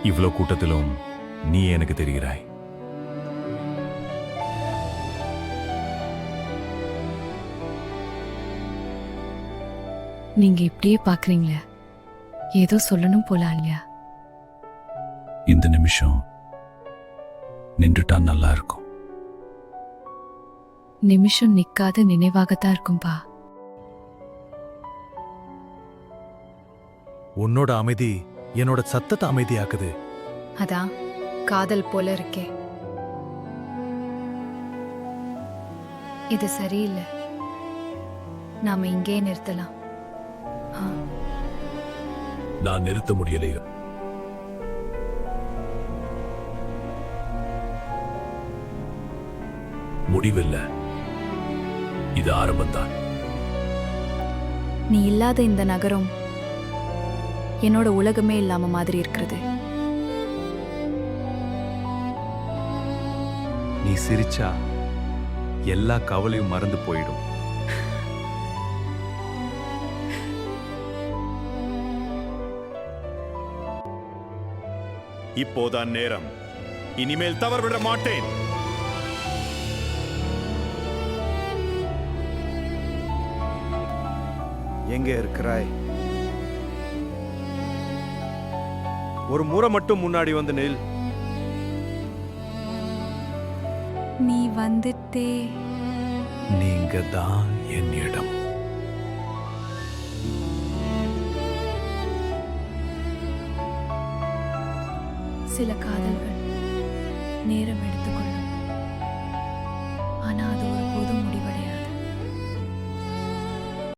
இவ்வளோ கூட்டத்திலும் நீ எனக்கு தெரிகிறாய். நீங்க இப்படியே பாக்குறீங்களே, ஏதோ சொல்லணும் போல இல்லையா? இந்த நிமிஷம் நின்றுட்டா நல்லா இருக்கும். நிமிஷம் நிக்காத நினைவாகத்தான் இருக்கும்பா. உன்னோட அமைதி என்னோட சத்தத்தை அமைதியாக்குது. அதான் காதல் போல இருக்கே. இது சரியில்லை, நாம இங்கே நிறுத்தலாம். நான் நிறுத்த முடியலையோ. முடிவில்லை, இது ஆரம்பம்தான். நீ இல்லாத இந்த நகரம் என்னோட உலகமே இல்லாம மாதிரி இருக்கிறது. நீ சிரிச்சா எல்லா கவலையும் மறந்து போயிடும். இப்போதான் நேரம். இனிமேல் தவறுவிட மாட்டேன். எங்கே இருக்கிறாய்? ஒரு முறை மட்டும் முன்னாடி வந்து நில். நீ வந்துட்டே. நீங்க தான் என் இடம். சில காதல்கள் நேரம் எடுக்கும்.